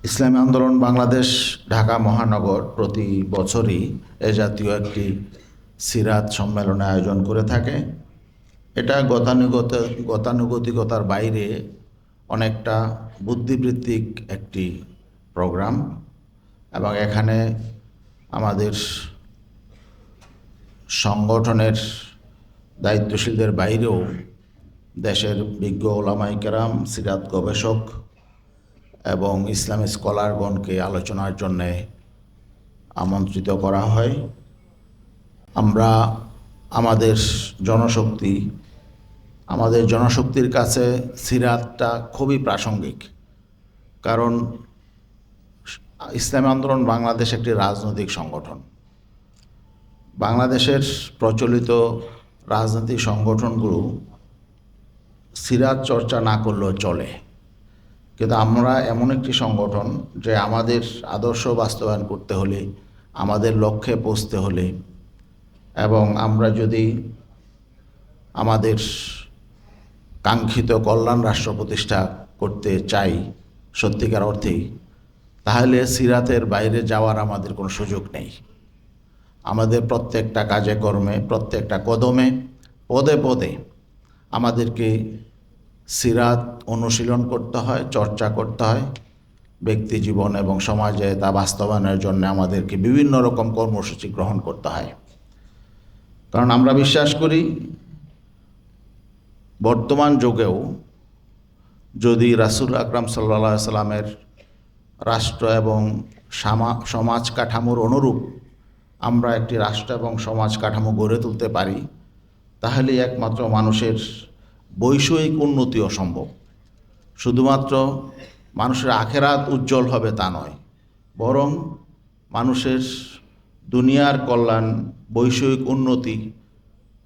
ইসলামী আন্দোলন বাংলাদেশ ঢাকা মহানগর প্রতি বছরই এ জাতীয় একটি সিরাত সম্মেলনের আয়োজন করে থাকে। এটা গতানুগতিকতার বাইরে অনেকটা বুদ্ধিবৃত্তিক একটি প্রোগ্রাম, এবং এখানে আমাদের সংগঠনের দায়িত্বশীলদের বাইরেও দেশের বিজ্ঞ ওলামায়ে কেরাম, সিরাত গবেষক এবং ইসলামী স্কলারগণকে আলোচনার জন্যে আমন্ত্রিত করা হয়। আমরা আমাদের জনশক্তির কাছে সিরাতটা খুবই প্রাসঙ্গিক, কারণ ইসলামী আন্দোলন বাংলাদেশ একটি রাজনৈতিক সংগঠন। বাংলাদেশের প্রচলিত রাজনৈতিক সংগঠনগুলো সিরাত চর্চা না করলেও চলে, কিন্তু আমরা এমন একটি সংগঠন যে আমাদের আদর্শ বাস্তবায়ন করতে হলে, আমাদের লক্ষ্যে পৌঁছতে হলে, এবং আমরা যদি আমাদের কাঙ্ক্ষিত কল্যাণ রাষ্ট্র প্রতিষ্ঠা করতে চাই সত্যিকার অর্থেই, তাহলে সিরাতের বাইরে যাওয়ার আমাদের কোনো সুযোগ নেই। আমাদের প্রত্যেকটা কাজে কর্মে, প্রত্যেকটা কদমে, পদে পদে আমাদেরকে সিরাত অনুশীলন করতে হয়, চর্চা করতে হয়। ব্যক্তি জীবন এবং সমাজে তা বাস্তবায়নের জন্য আমাদেরকে বিভিন্ন রকম কর্মসূচি গ্রহণ করতে হয়। কারণ আমরা বিশ্বাস করি, বর্তমান যুগেও যদি রাসূল আকরাম সাল্লাল্লাহু আলাইহি সাল্লামের রাষ্ট্র এবং সমাজ কাঠামোর অনুরূপ আমরা একটি রাষ্ট্র এবং সমাজ কাঠামো গড়ে তুলতে পারি, তাহলে একমাত্র মানুষের বৈষয়িক উন্নতিও সম্ভব। শুধুমাত্র মানুষের আখেরাত উজ্জ্বল হবে তা নয়, বরং মানুষের দুনিয়ার কল্যাণ, বৈষয়িক উন্নতি।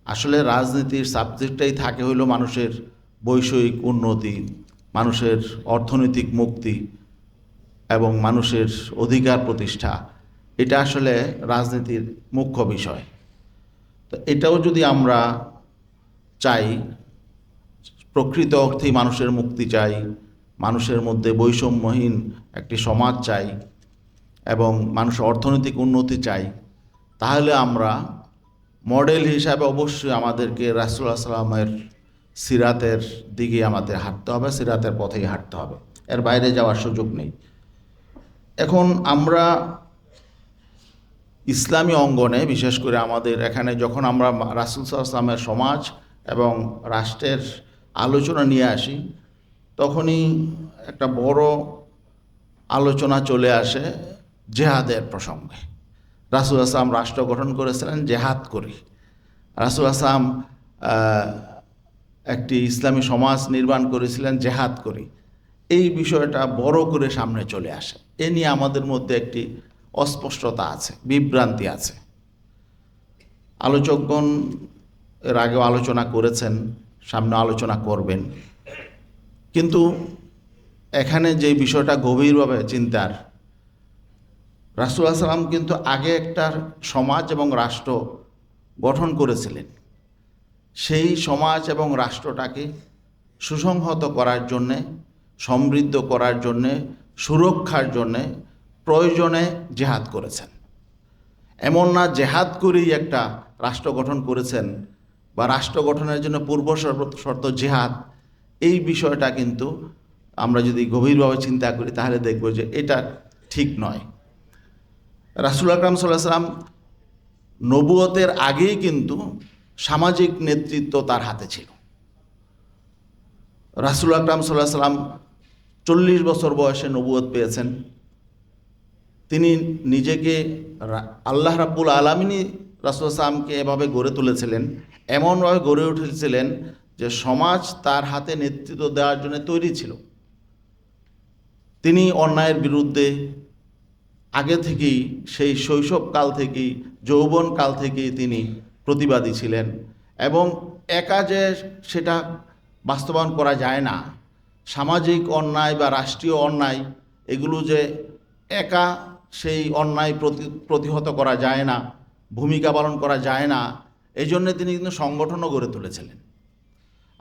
আসলে রাজনীতির সাবজেক্টটাই থাকে হইল মানুষের বৈষয়িক উন্নতি, মানুষের অর্থনৈতিক মুক্তি এবং মানুষের অধিকার প্রতিষ্ঠা। এটা আসলে রাজনীতির মুখ্য বিষয়। তো এটাও যদি আমরা চাই, প্রকৃত অর্থেই মানুষের মুক্তি চাই, মানুষের মধ্যে বৈষম্যহীন একটি সমাজ চাই এবং মানুষের অর্থনৈতিক উন্নতি চাই, তাহলে আমরা মডেল হিসাবে অবশ্যই আমাদেরকে রাসূলুল্লাহ সাল্লামের সিরাতের দিকে আমাদের হাঁটতে হবে, সিরাতের পথেই হাঁটতে হবে, এর বাইরে যাওয়ার সুযোগ নেই। এখন আমরা ইসলামী অঙ্গনে, বিশেষ করে আমাদের এখানে যখন আমরা রাসূল সাল্লাল্লাহু আলাইহি ওয়াসাল্লামের সমাজ এবং রাষ্ট্রের আলোচনা নিয়ে আসি, তখনই একটা বড় আলোচনা চলে আসে জেহাদের প্রসঙ্গে। রাসূল আসলাম রাষ্ট্র গঠন করেছিলেন জেহাদ করে। রাসূল আসলাম একটি ইসলামী সমাজ নির্মাণ করেছিলেন জেহাদ করে। এই বিষয়টা বড় করে সামনে চলে আসে। এ নিয়ে আমাদের মধ্যে একটি অস্পষ্টতা আছে, বিভ্রান্তি আছে। আলোচকগণ এর আগেও আলোচনা করেছেন, সামনে আলোচনা করবেন, কিন্তু এখানে যে বিষয়টা গভীরভাবে চিন্তার, রাসূলুল্লাহ সাল্লাল্লাহু আলাইহি ওয়াসাল্লাম কিন্তু আগে একটা সমাজ এবং রাষ্ট্র গঠন করেছিলেন। সেই সমাজ এবং রাষ্ট্রটাকে সুসংহত করার জন্যে, সমৃদ্ধ করার জন্যে, সুরক্ষার জন্যে প্রয়োজনে জেহাদ করেছেন। এমন না জেহাদ করেই একটা রাষ্ট্র গঠন করেছেন বা রাষ্ট্র গঠনের জন্য পূর্ব শর্ত জেহাদ। এই বিষয়টা কিন্তু আমরা যদি গভীরভাবে চিন্তা করি তাহলে দেখব যে এটা ঠিক নয়। রাসূল আকরাম সাল্লাল্লাহু আলাইহি ওয়াসাল্লাম নবুয়তের আগেই কিন্তু সামাজিক নেতৃত্ব তার হাতে ছিল। রাসূল আকরাম সাল্লাল্লাহু আলাইহি ওয়াসাল্লাম 40 বছর বয়সে নবুয়ত পেয়েছেন। তিনি নিজেকে আল্লাহ রাব্বুল আলামিনই রাসূল সাল্লামকে এভাবে গড়ে তুলেছিলেন, এমনভাবে গড়ে উঠেছিলেন যে সমাজ তার হাতে নেতৃত্ব দেওয়ার জন্য তৈরি ছিল। তিনি অন্যায়ের বিরুদ্ধে আগে থেকেই, সেই শৈশবকাল থেকেই, যৌবনকাল থেকেই তিনি প্রতিবাদী ছিলেন, এবং একা যে সেটা বাস্তবায়ন করা যায় না, সামাজিক অন্যায় বা রাষ্ট্রীয় অন্যায় এগুলো যে একা সেই অন্যায় প্রতিহত করা যায় না, ভূমিকা পালন করা যায় না, এই জন্যে তিনি কিন্তু সংগঠনও গড়ে তুলেছিলেন।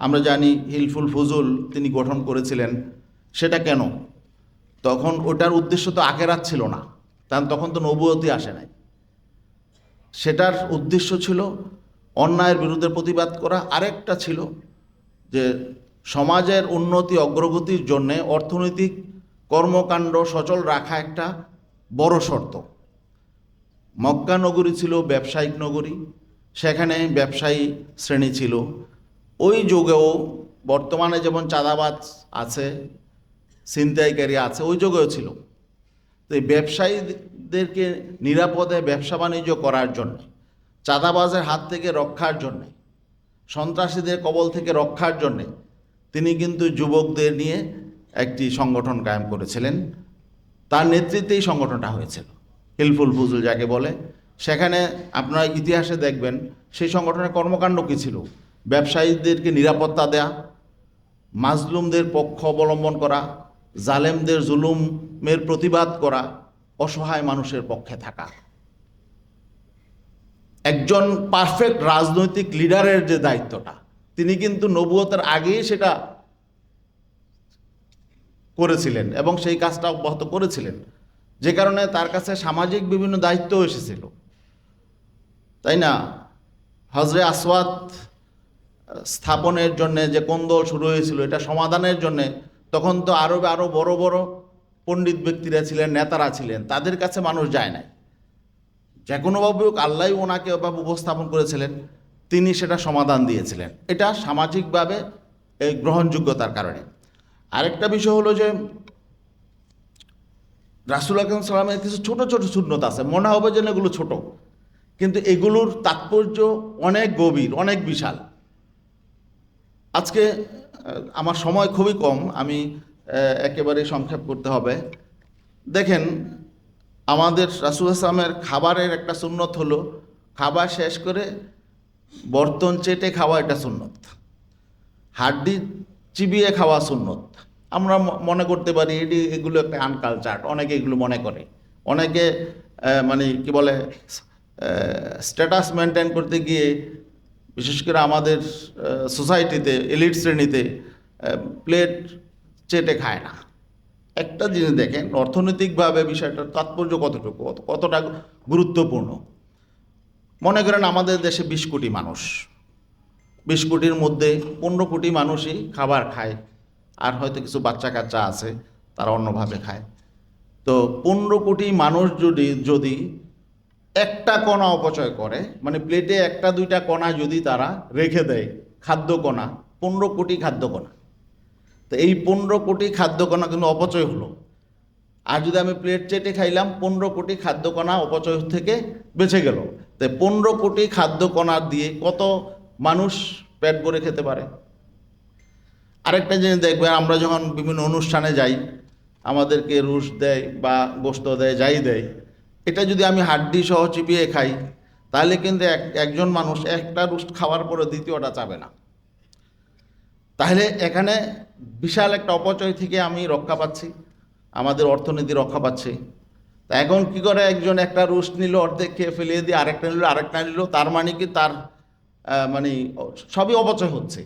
আমরা জানি হিলফুল ফুজুল তিনি গঠন করেছিলেন। সেটা কেন? তখন ওটার উদ্দেশ্য তো আখেরাত ছিল না, কারণ তখন তো নবুয়তি আসে নাই। সেটার উদ্দেশ্য ছিল অন্যায়ের বিরুদ্ধে প্রতিবাদ করা। আরেকটা ছিল যে সমাজের উন্নতি অগ্রগতির জন্যে অর্থনৈতিক কর্মকাণ্ড সচল রাখা একটা বড় শর্ত। মক্কা নগরী ছিল ব্যবসায়িক নগরী, সেখানে ব্যবসায়ী শ্রেণী ছিল। ওই যুগেও বর্তমানে যেমন চাঁদাবাজ আছে, ছিনতাইকারী আছে, ওই যুগেও ছিল। তো এই ব্যবসায়ীদেরকে নিরাপদে ব্যবসা বাণিজ্য করার জন্যে, চাঁদাবাজের হাত থেকে রক্ষার জন্যে, সন্ত্রাসীদের কবল থেকে রক্ষার জন্যে তিনি কিন্তু যুবকদের নিয়ে একটি সংগঠন কায়েম করেছিলেন। তার নেতৃত্বেই সংগঠনটা হয়েছিল, হিলফুল ফুজুল যাকে বলে। সেখানে আপনারা ইতিহাসে দেখবেন সেই সংগঠনের কর্মকাণ্ড কী ছিল। ব্যবসায়ীদেরকে নিরাপত্তা দেয়া, মাজলুমদের পক্ষ অবলম্বন করা, জালেমদের জুলুমের প্রতিবাদ করা, অসহায় মানুষের পক্ষে থাকা। একজন পারফেক্ট রাজনৈতিক লিডারের যে দায়িত্বটা, তিনি কিন্তু নবুয়তের আগেই সেটা করেছিলেন এবং সেই কাজটা অব্যাহত করেছিলেন, যে কারণে তার কাছে সামাজিক বিভিন্ন দায়িত্ব এসেছিল, তাই না? হজরে আসওয়াদ স্থাপনের জন্যে যে কোন্দল শুরু হয়েছিল, এটা সমাধানের জন্যে তখন তো আরও বড় বড় পণ্ডিত ব্যক্তিরা ছিলেন, নেতারা ছিলেন, তাদের কাছে মানুষ যায় নাই। যে কোনোভাবে আল্লাহ ওনাকে ওভাবে উপস্থাপন করেছিলেন, তিনি সেটা সমাধান দিয়েছিলেন। এটা সামাজিকভাবে এই গ্রহণযোগ্যতার কারণে। আরেকটা বিষয় হলো যে রাসূল আকরাম সাল্লাল্লাহু আলাইহি ওয়াসাল্লামের কিছু ছোট ছোট সুন্নত আছে, মনে হবে যেন এগুলো ছোট, কিন্তু এগুলোর তাৎপর্য অনেক গভীর, অনেক বিশাল। আজকে আমার সময় খুবই কম, আমি একেবারে সংক্ষেপ করতে হবে। দেখেন, আমাদের রাসূল আসলামের খাবারের একটা সুন্নত হলো খাবার শেষ করে বর্তন চেটে খাওয়া, এটা সুন্নত। হাড্ডি চিবিয়ে খাওয়া সুন্নত। আমরা মনে করতে পারি এগুলো একটা আনকালচার, অনেকে এগুলো মনে করে। অনেকে মানে কি বলে, স্ট্যাটাস মেনটেন করতে গিয়ে, বিশেষ করে আমাদের সোসাইটিতে এলিট শ্রেণীতে প্লেট চেটে খায় না। একটা জিনিস দেখেন, অর্থনৈতিকভাবে বিষয়টার তাৎপর্য কতটুকু, কতটা গুরুত্বপূর্ণ। মনে করেন আমাদের দেশে 20 কোটি মানুষ, 20 কোটির মধ্যে 15 কোটি মানুষই খাবার খায়, আর হয়তো কিছু বাচ্চা কাচ্চা আছে তারা অন্যভাবে খায়। তো 15 কোটি মানুষ যদি একটা কণা অপচয় করে, মানে প্লেটে একটা দুইটা কণা যদি তারা রেখে দেয়, খাদ্য কণা, 15 কোটি খাদ্য কণা, তো এই 15 কোটি খাদ্য কণা কিন্তু অপচয় হলো। আর যদি আমি প্লেট চেটে খাইলাম, 15 কোটি খাদ্য কণা অপচয় থেকে বেঁচে গেল। তাই 15 কোটি খাদ্য কণা দিয়ে কত মানুষ পেট ভরে খেতে পারে? আরেকটা জিনিস দেখবেন, আমরা যখন বিভিন্ন অনুষ্ঠানে যাই, আমাদেরকে রুশ দেয় বা গোশত দেয়, যাই দেয়, এটা যদি আমি হাড্ডি সহ চিবিয়ে খাই, তাহলে কিন্তু একজন মানুষ একটা রুস্ট খাওয়ার পরে দ্বিতীয়টা চাবে না। তাহলে এখানে বিশাল একটা অপচয় থেকে আমি রক্ষা পাচ্ছি, আমাদের অর্থনীতি রক্ষা পাচ্ছি। তা এখন কি করে, একজন একটা রুস্ট নিল, অর্ধেক খেয়ে ফেলিয়ে দিয়ে আরেকটা নিল, তার মানে কি তার মানে সবই অপচয় হচ্ছে।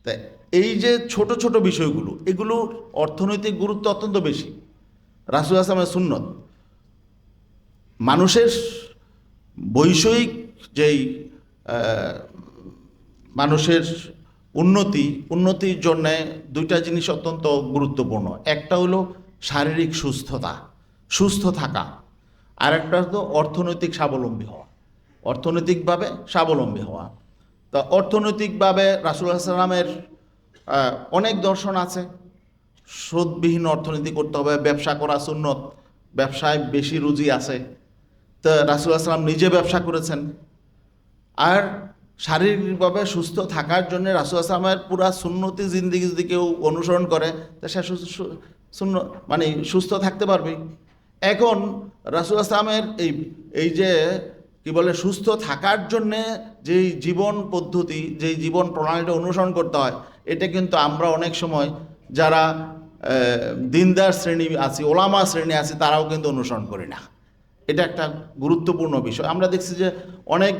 তাই এই যে ছোট ছোট বিষয়গুলো, এগুলোর অর্থনৈতিক গুরুত্ব অত্যন্ত বেশি। রাসূল আসলামের সুন্নত মানুষের বৈষয়িক যেই মানুষের উন্নতির জন্যে দুইটা জিনিস অত্যন্ত গুরুত্বপূর্ণ। একটা হলো শারীরিক সুস্থ থাকা, আর একটা হলো অর্থনৈতিক স্বাবলম্বী হওয়া। তো অর্থনৈতিকভাবে রাসূল সাল্লামের অনেক দর্শন আছে। সুদবিহীন অর্থনীতি করতে হবে, ব্যবসা করা সুন্নত, ব্যবসায় বেশি রুজি আছে। তো রাসূল সাল্লাম নিজে ব্যবসা করেছেন। আর শারীরিকভাবে সুস্থ থাকার জন্য রাসূল সাল্লামের পুরা সুন্নতি জিন্দিগি যদি কেউ অনুসরণ করে, তা সে মানে সুস্থ থাকতে পারবে। এখন রাসূল সাল্লামের এই যে কি বলে, সুস্থ থাকার জন্যে যেই জীবন পদ্ধতি, যেই জীবন প্রণালীটা অনুসরণ করতে হয়, এটা কিন্তু আমরা অনেক সময় যারা দিনদার শ্রেণী আছি, ওলামা শ্রেণী আছি, তারাও কিন্তু অনুসরণ করি না। এটা একটা গুরুত্বপূর্ণ বিষয়। আমরা দেখছি যে অনেক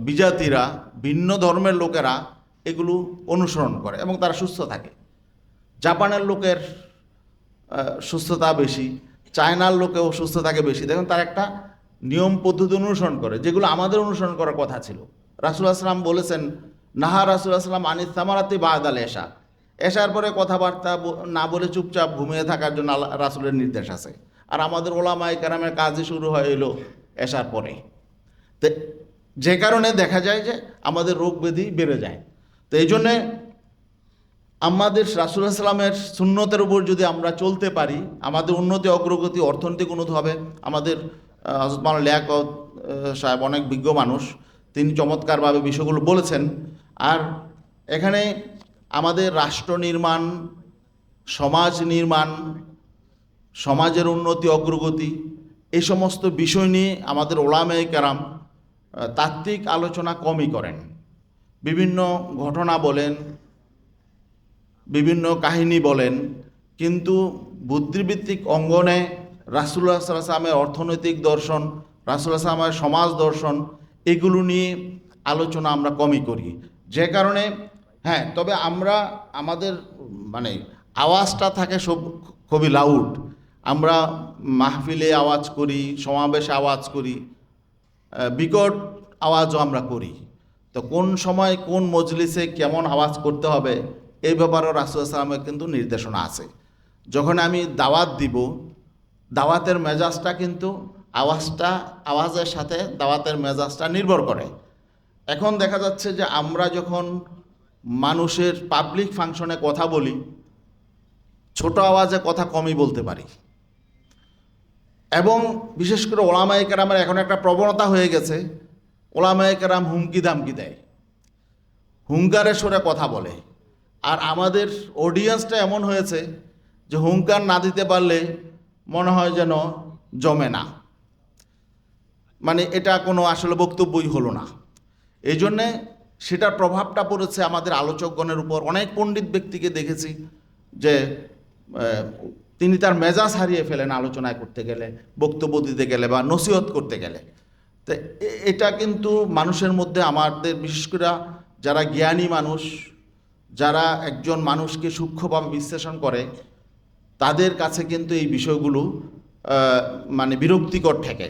বিজাতিরা, ভিন্ন ধর্মের লোকেরা এগুলো অনুসরণ করে এবং তারা সুস্থ থাকে। জাপানের লোকের সুস্থতা বেশি, চায়নার লোকেও সুস্থ থাকে বেশি। দেখুন তার একটা নিয়ম পদ্ধতি অনুসরণ করে, যেগুলো আমাদের অনুসরণ করার কথা ছিল। রাসূলুল্লাহ সাল্লাম বলেছেন, নাহা রাসূলুল্লাহ সাল্লাম আনিস সামারাতি বাদাল এশা, এশার পরে কথাবার্তা না বলে চুপচাপ ঘুমিয়ে থাকার জন্য রাসূলের নির্দেশ আছে। আর আমাদের ওলামায়ে কেরামের কাজই শুরু হয় এলো এশার পরে। তো যে কারণে দেখা যায় যে আমাদের রোগ ব্যাধি বেড়ে যায়। তো এই জন্যে আমাদের রাসূলুল্লাহ সাল্লামের সুন্নতের উপর যদি আমরা চলতে পারি, আমাদের উন্নতি অগ্রগতি অর্থনৈতিক উন্নতি হবে। আমাদের হযরত মাওলানা লিয়াকত সাহেব অনেক বিজ্ঞ মানুষ, তিনি চমৎকারভাবে বিষয়গুলো বলেছেন। আর এখানে আমাদের রাষ্ট্র নির্মাণ, সমাজ নির্মাণ, সমাজের উন্নতি অগ্রগতি, এই সমস্ত বিষয় নিয়ে আমাদের ওলামায়ে কেরাম তাত্ত্বিক আলোচনা কমই করেন। বিভিন্ন ঘটনা বলেন, বিভিন্ন কাহিনী বলেন, কিন্তু বুদ্ধিবৃত্তিক অঙ্গনে রাসূলুল্লাহ সাল্লাল্লাহু আলাইহি ওয়াসাল্লামের অর্থনৈতিক দর্শন, রাসূলুল্লাহ সাল্লাল্লাহু আলাইহি ওয়াসাল্লামের সমাজ দর্শন, এগুলো নিয়ে আলোচনা আমরা কমই করি। যে কারণে হ্যাঁ, তবে আমরা আমাদের মানে আওয়াজটা থাকে সব খুবই লাউড। আমরা মাহফিলে আওয়াজ করি, সমাবেশে আওয়াজ করি, বিকট আওয়াজও আমরা করি। তো কোন সময় কোন মজলিসে কেমন আওয়াজ করতে হবে এই ব্যাপারেও রাসূলুল্লাহ সাল্লাল্লাহু আলাইহি ওয়াসাল্লামের কিন্তু নির্দেশনা আছে। যখন আমি দাওয়াত দিব, দাওয়াতের মেজাজটা কিন্তু আওয়াজের সাথে দাওয়াতের মেজাজটা নির্ভর করে। এখন দেখা যাচ্ছে যে আমরা যখন মানুষের পাবলিক ফাংশনে কথা বলি, ছোট আওয়াজে কথা কমই বলতে পারি। এবং বিশেষ করে ওলামায়ে কেরামের এখন একটা প্রবণতা হয়ে গেছে, ওলামায়ে কেরাম হুমকি দামকি দেয়, হুঙ্কারের সুরে কথা বলে। আর আমাদের অডিয়েন্সটা এমন হয়েছে যে হুঙ্কার না দিতে পারলে মনে হয় যেন জমে না, মানে এটা কোনো আসলে বক্তব্যই হলো না। এই জন্যে সেটার প্রভাবটা পড়েছে আমাদের আলোচকগণের উপর। অনেক পণ্ডিত ব্যক্তিকে দেখেছি যে তিনি তার মেজাজ হারিয়ে ফেলেন আলোচনায় করতে গেলে, বক্তব্য দিতে গেলে বা নসিহত করতে গেলে। তো এটা কিন্তু মানুষের মধ্যে, আমাদের বিশেষ করে যারা জ্ঞানী মানুষ, যারা একজন মানুষকে সূক্ষ্মভাবে বিশ্লেষণ করে, তাদের কাছে কিন্তু এই বিষয়গুলো মানে বিরক্তিকর ঠেকে।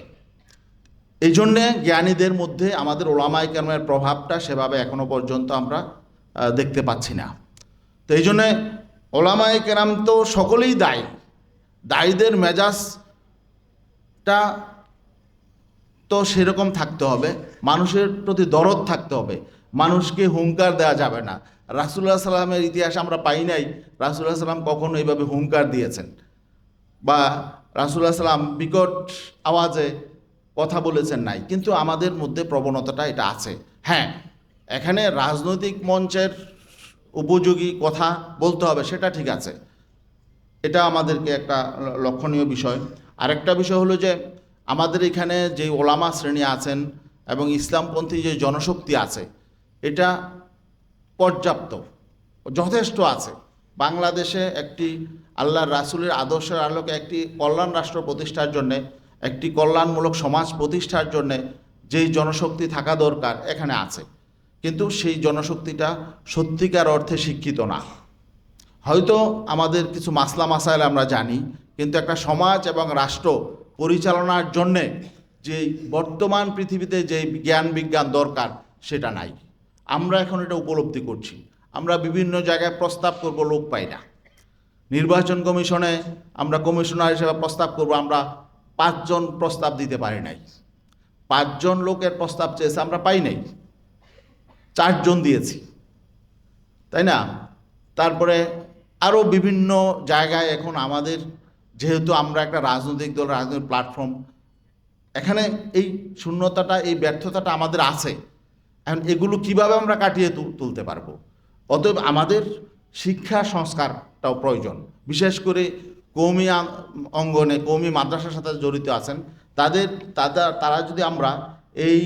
এই জন্যে জ্ঞানীদের মধ্যে আমাদের ওলামায়ে কেরামের প্রভাবটা সেভাবে এখনো পর্যন্ত আমরা দেখতে পাচ্ছি না। তো এই জন্যে ওলামায়ে কেরাম তো সকলেই দায়ী। দায়ীদের মেজাজটা তো সেরকম থাকতে হবে, মানুষের প্রতি দরদ থাকতে হবে, মানুষকে হুঙ্কার দেওয়া যাবে না। রাসূলুল্লাহ সাল্লামের ইতিহাসে আমরা পাই নাই রাসূলুল্লাহ সাল্লাম কখনো এইভাবে হুঙ্কার দিয়েছেন বা রাসূলুল্লাহ সাল্লাম বিকট আওয়াজে কথা বলেছেন নাই। কিন্তু আমাদের মধ্যে প্রবণতাটা এটা আছে। হ্যাঁ, এখানে রাজনৈতিক মঞ্চের উপযোগী কথা বলতে হবে, সেটা ঠিক আছে, এটা আমাদেরকে একটা লক্ষণীয় বিষয়। আরেকটা বিষয় হলো যে আমাদের এখানে যে ওলামা শ্রেণী আছেন এবং ইসলামপন্থী যে জনশক্তি আছে, এটা পর্যাপ্ত, যথেষ্ট আছে। বাংলাদেশে একটি আল্লাহর রাসূলের আদর্শের আলোকে একটি কল্যাণ রাষ্ট্র প্রতিষ্ঠার জন্যে, একটি কল্যাণমূলক সমাজ প্রতিষ্ঠার জন্যে যেই জনশক্তি থাকা দরকার এখানে আছে। কিন্তু সেই জনশক্তিটা সত্যিকার অর্থে শিক্ষিত না। হয়তো আমাদের কিছু মাসলা মাসাইল আমরা জানি, কিন্তু একটা সমাজ এবং রাষ্ট্র পরিচালনার জন্যে যেই বর্তমান পৃথিবীতে যে জ্ঞান বিজ্ঞান দরকার সেটা নাই। আমরা এখন এটা উপলব্ধি করছি। আমরা বিভিন্ন জায়গায় প্রস্তাব করব, লোক পাই না। নির্বাচন কমিশনে আমরা কমিশনার হিসেবে প্রস্তাব করব, আমরা 5 জন প্রস্তাব দিতে পারি নাই। 5 জন লোকের প্রস্তাব চেয়েছে, আমরা পাই নাই, 4 জন দিয়েছি, তাই না? তারপরে আরও বিভিন্ন জায়গায় এখন আমাদের, যেহেতু আমরা একটা রাজনৈতিক দল, রাজনৈতিক প্ল্যাটফর্ম, এখানে এই শূন্যতাটা, এই ব্যর্থতাটা আমাদের আছে। এখন এগুলো কিভাবে আমরা কাটিয়ে তুলতে পারবো? অতএব আমাদের শিক্ষা সংস্কারটাও প্রয়োজন। বিশেষ করে কওমি অঙ্গনে, কওমি মাদ্রাসার সাথে জড়িত আছেন, তারা যদি আমরা এই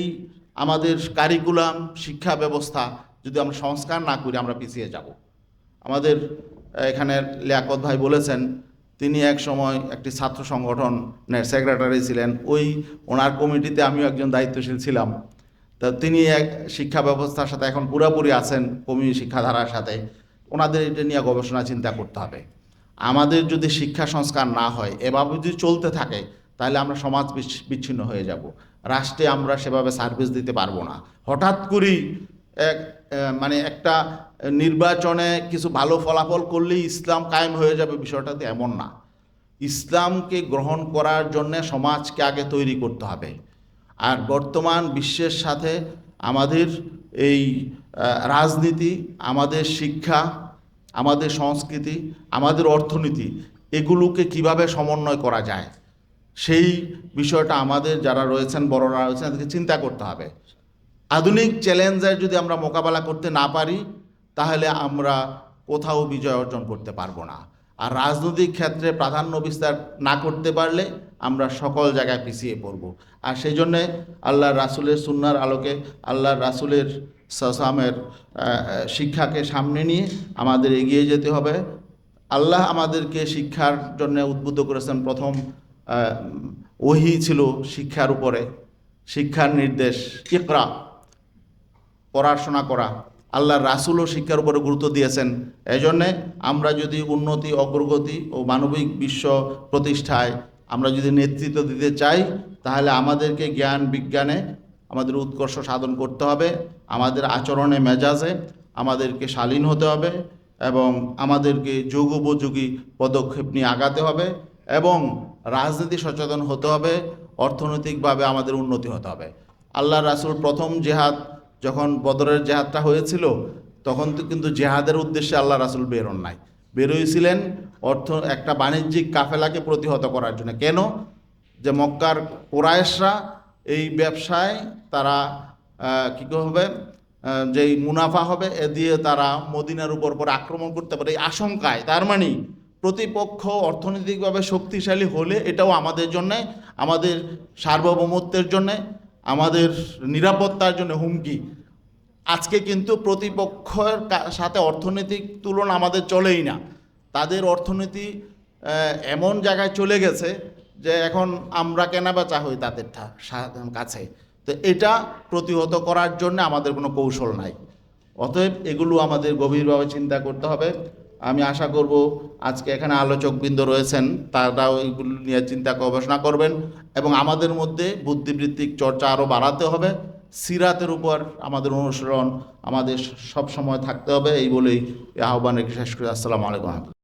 আমাদের কারিকুলাম শিক্ষা ব্যবস্থা যদি আমরা সংস্কার না করি, আমরা পিছিয়ে যাব। আমাদের এখানের লিয়াকত ভাই বলেছেন, তিনি এক সময় একটি ছাত্র সংগঠনের সেক্রেটারি ছিলেন, ওনার কমিটিতে আমিও একজন দায়িত্বশীল ছিলাম। তা তিনি শিক্ষা ব্যবস্থার সাথে এখন পুরোপুরি আছেন, কওমি শিক্ষাধারার সাথে। ওনাদের এটা নিয়ে গবেষণা চিন্তা করতে হবে। আমাদের যদি শিক্ষা সংস্কার না হয়, এভাবে যদি চলতে থাকে, তাহলে আমরা সমাজ বিচ্ছিন্ন হয়ে যাব, রাষ্ট্রে আমরা সেভাবে সার্ভিস দিতে পারবো না। হঠাৎ করেই এক মানে একটা নির্বাচনে কিছু ভালো ফলাফল করলেই ইসলাম কায়েম হয়ে যাবে, বিষয়টাতে এমন না। ইসলামকে গ্রহণ করার জন্যে সমাজকে আগে তৈরি করতে হবে। আর বর্তমান বিশ্বের সাথে আমাদের এই রাজনীতি, আমাদের শিক্ষা, আমাদের সংস্কৃতি, আমাদের অর্থনীতি, এগুলোকে কিভাবে সমন্বয় করা যায়, সেই বিষয়টা আমাদের যারা রয়েছেন, বড়রা রয়েছেন, তাদেরকে চিন্তা করতে হবে। আধুনিক চ্যালেঞ্জের যদি আমরা মোকাবেলা করতে না পারি, তাহলে আমরা কোথাও বিজয় অর্জন করতে পারবো না। আর রাজনৈতিক ক্ষেত্রে প্রাধান্য বিস্তার না করতে পারলে আমরা সকল জায়গায় পিছিয়ে পড়ব। আর সেই জন্যে আল্লাহর রাসূলের সুন্নাহর আলোকে, আল্লাহর রাসূলের সাল্লামের শিক্ষাকে সামনে নিয়ে আমাদের এগিয়ে যেতে হবে। আল্লাহ আমাদেরকে শিক্ষার জন্য উদ্বুদ্ধ করেছেন। প্রথম ওহী ছিল শিক্ষার উপরে, শিক্ষার নির্দেশ, ইকরা, পড়াশোনা করা। আল্লাহর রাসূলও শিক্ষার উপরে গুরুত্ব দিয়েছেন। এই জন্যে আমরা যদি উন্নতি, অগ্রগতি ও মানবিক বিশ্ব প্রতিষ্ঠায় আমরা যদি নেতৃত্ব দিতে চাই, তাহলে আমাদেরকে জ্ঞান বিজ্ঞানে আমাদের উৎকর্ষ সাধন করতে হবে, আমাদের আচরণে মেজাজে আমাদেরকে শালীন হতে হবে, এবং আমাদেরকে যুগোপযোগী পদক্ষেপ নিয়ে আগাতে হবে, এবং রাজনীতি সচেতন হতে হবে, অর্থনৈতিকভাবে আমাদের উন্নতি হতে হবে। আল্লাহর রাসূল প্রথম জেহাদ, যখন বদরের জেহাদটা হয়েছিল, তখন তো কিন্তু জেহাদের উদ্দেশ্যে আল্লাহ রাসূল বেরোন নাই, বেরোইছিলেন একটা বাণিজ্যিক কাফেলাকে প্রতিহত করার জন্য। কেন? যে মক্কার কুরাইশরা এই ব্যবসায় তারা কী হবে, যেই মুনাফা হবে এ দিয়ে তারা মদিনার উপর আক্রমণ করতে পারে, এই আশঙ্কায়। তার মানে প্রতিপক্ষ অর্থনৈতিকভাবে শক্তিশালী হলে এটাও আমাদের জন্যে, আমাদের সার্বভৌমত্বের জন্যে, আমাদের নিরাপত্তার জন্য হুমকি। আজকে কিন্তু প্রতিপক্ষের সাথে অর্থনৈতিক তুলনা আমাদের চলেই না। তাদের অর্থনীতি এমন জায়গায় চলে গেছে যে এখন আমরা কেনাবেচা হই তাদের কাছে। তো এটা প্রতিহত করার জন্য আমাদের কোনো কৌশল নাই। অতএব এগুলো আমাদের গভীরভাবে চিন্তা করতে হবে। আমি আশা করব আজকে এখানে আলোচকবৃন্দ রয়েছেন, তারাও এইগুলো নিয়ে চিন্তা গবেষণা করবেন, এবং আমাদের মধ্যে বুদ্ধিবৃত্তিক চর্চা আরও বাড়াতে হবে। সিরাতের উপর আমাদের অনুসরণ আমাদের সব সময় থাকতে হবে। এই বলেই আহ্বান রেখে শেষ করি। আসসালামু আলাইকুম।